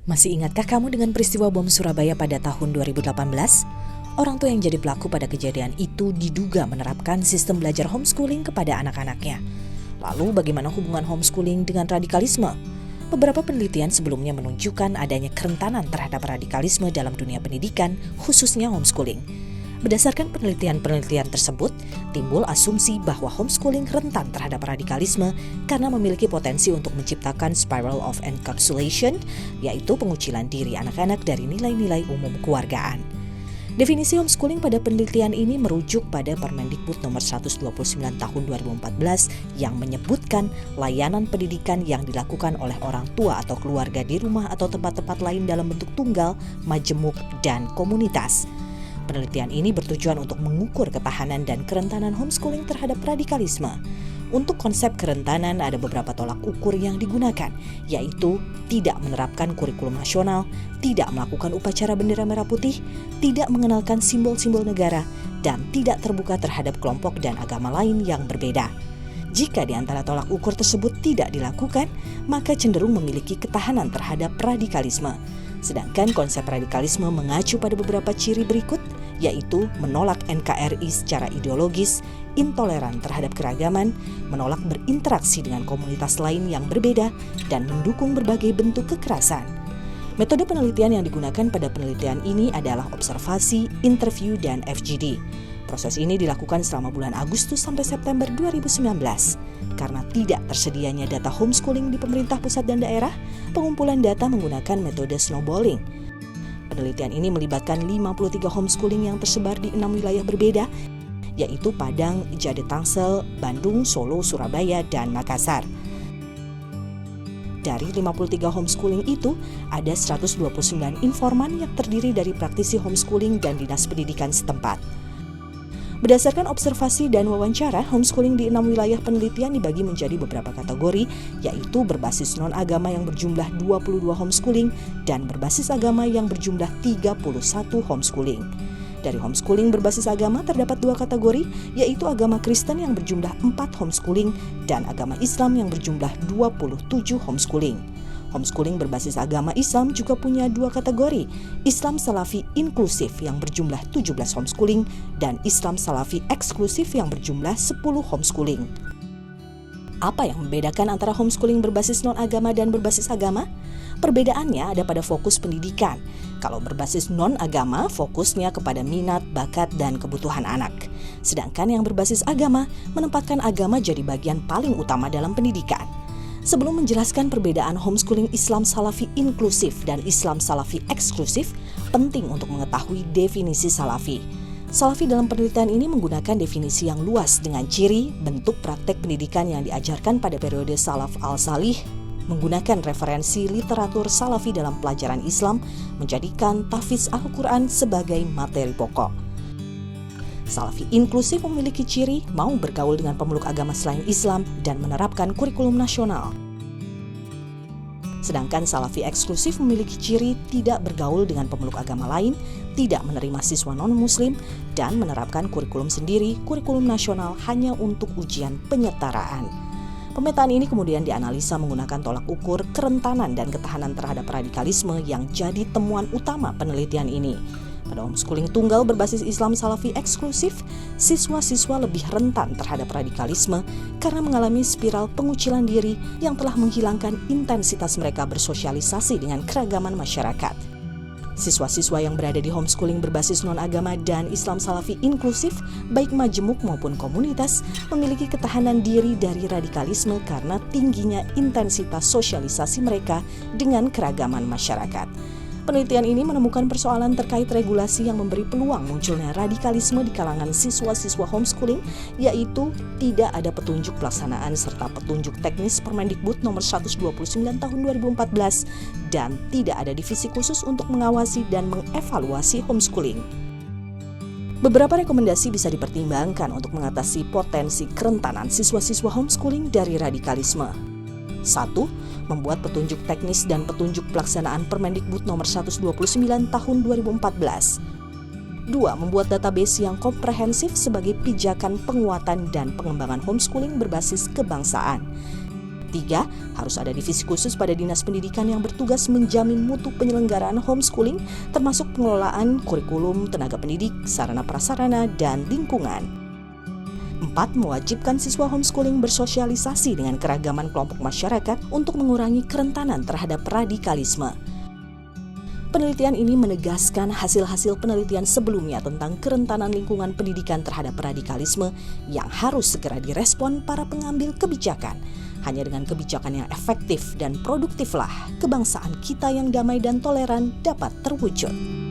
Masih ingatkah kamu dengan peristiwa bom Surabaya pada tahun 2018? Orang tua yang jadi pelaku pada kejadian itu diduga menerapkan sistem belajar homeschooling kepada anak-anaknya. Lalu bagaimana hubungan homeschooling dengan radikalisme? Beberapa penelitian sebelumnya menunjukkan adanya kerentanan terhadap radikalisme dalam dunia pendidikan, khususnya homeschooling. Berdasarkan penelitian-penelitian tersebut, timbul asumsi bahwa homeschooling rentan terhadap radikalisme karena memiliki potensi untuk menciptakan spiral of encapsulation, yaitu pengucilan diri anak-anak dari nilai-nilai umum kewargaan. Definisi homeschooling pada penelitian ini merujuk pada Permendikbud nomor 129 tahun 2014 yang menyebutkan layanan pendidikan yang dilakukan oleh orang tua atau keluarga di rumah atau tempat-tempat lain dalam bentuk tunggal, majemuk, dan komunitas. Penelitian ini bertujuan untuk mengukur ketahanan dan kerentanan homeschooling terhadap radikalisme. Untuk konsep kerentanan ada beberapa tolak ukur yang digunakan, yaitu tidak menerapkan kurikulum nasional, tidak melakukan upacara bendera merah putih, tidak mengenalkan simbol-simbol negara, dan tidak terbuka terhadap kelompok dan agama lain yang berbeda. Jika di antara tolak ukur tersebut tidak dilakukan, maka cenderung memiliki ketahanan terhadap radikalisme. Sedangkan konsep radikalisme mengacu pada beberapa ciri berikut, yaitu menolak NKRI secara ideologis, intoleran terhadap keragaman, menolak berinteraksi dengan komunitas lain yang berbeda, dan mendukung berbagai bentuk kekerasan. Metode penelitian yang digunakan pada penelitian ini adalah observasi, interview, dan FGD. Proses ini dilakukan selama bulan Agustus sampai September 2019. Karena tidak tersedianya data homeschooling di pemerintah pusat dan daerah, pengumpulan data menggunakan metode snowballing. Penelitian ini melibatkan 53 homeschooling yang tersebar di 6 wilayah berbeda, yaitu Padang, Jadetangsel, Bandung, Solo, Surabaya, dan Makassar. Dari 53 homeschooling itu, ada 129 informan yang terdiri dari praktisi homeschooling dan dinas pendidikan setempat. Berdasarkan observasi dan wawancara, homeschooling di 6 wilayah penelitian dibagi menjadi beberapa kategori, yaitu berbasis non-agama yang berjumlah 22 homeschooling dan berbasis agama yang berjumlah 31 homeschooling. Dari homeschooling berbasis agama terdapat 2 kategori, yaitu agama Kristen yang berjumlah 4 homeschooling dan agama Islam yang berjumlah 27 homeschooling. Homeschooling berbasis agama Islam juga punya 2 kategori, Islam Salafi inklusif yang berjumlah 17 homeschooling dan Islam Salafi eksklusif yang berjumlah 10 homeschooling. Apa yang membedakan antara homeschooling berbasis non-agama dan berbasis agama? Perbedaannya ada pada fokus pendidikan. Kalau berbasis non-agama, fokusnya kepada minat, bakat, dan kebutuhan anak. Sedangkan yang berbasis agama, menempatkan agama jadi bagian paling utama dalam pendidikan. Sebelum menjelaskan perbedaan homeschooling Islam Salafi inklusif dan Islam Salafi eksklusif, penting untuk mengetahui definisi Salafi. Salafi dalam penelitian ini menggunakan definisi yang luas dengan ciri, bentuk praktek pendidikan yang diajarkan pada periode Salaf al-Salih, menggunakan referensi literatur Salafi dalam pelajaran Islam, menjadikan tahfiz Al-Quran sebagai materi pokok. Salafi inklusif memiliki ciri mau bergaul dengan pemeluk agama selain Islam dan menerapkan kurikulum nasional. Sedangkan Salafi eksklusif memiliki ciri tidak bergaul dengan pemeluk agama lain, tidak menerima siswa non-muslim, dan menerapkan kurikulum sendiri, kurikulum nasional hanya untuk ujian penyertaraan. Pemetaan ini kemudian dianalisa menggunakan tolak ukur kerentanan dan ketahanan terhadap radikalisme yang jadi temuan utama penelitian ini. Pada homeschooling tunggal berbasis Islam Salafi eksklusif, siswa-siswa lebih rentan terhadap radikalisme karena mengalami spiral pengucilan diri yang telah menghilangkan intensitas mereka bersosialisasi dengan keragaman masyarakat. Siswa-siswa yang berada di homeschooling berbasis non-agama dan Islam Salafi inklusif, baik majemuk maupun komunitas, memiliki ketahanan diri dari radikalisme karena tingginya intensitas sosialisasi mereka dengan keragaman masyarakat. Penelitian ini menemukan persoalan terkait regulasi yang memberi peluang munculnya radikalisme di kalangan siswa-siswa homeschooling, yaitu tidak ada petunjuk pelaksanaan serta petunjuk teknis Permendikbud nomor 129 tahun 2014 dan tidak ada divisi khusus untuk mengawasi dan mengevaluasi homeschooling. Beberapa rekomendasi bisa dipertimbangkan untuk mengatasi potensi kerentanan siswa-siswa homeschooling dari radikalisme. 1. Membuat petunjuk teknis dan petunjuk pelaksanaan Permendikbud nomor 129 tahun 2014. 2. Membuat database yang komprehensif sebagai pijakan penguatan dan pengembangan homeschooling berbasis kebangsaan. Tiga, harus ada divisi khusus pada Dinas Pendidikan yang bertugas menjamin mutu penyelenggaraan homeschooling, termasuk pengelolaan kurikulum, tenaga pendidik, sarana prasarana, dan lingkungan. 4. Mewajibkan siswa homeschooling bersosialisasi dengan keragaman kelompok masyarakat untuk mengurangi kerentanan terhadap radikalisme. Penelitian ini menegaskan hasil-hasil penelitian sebelumnya tentang kerentanan lingkungan pendidikan terhadap radikalisme yang harus segera direspon para pengambil kebijakan. Hanya dengan kebijakan yang efektif dan produktiflah kebangsaan kita yang damai dan toleran dapat terwujud.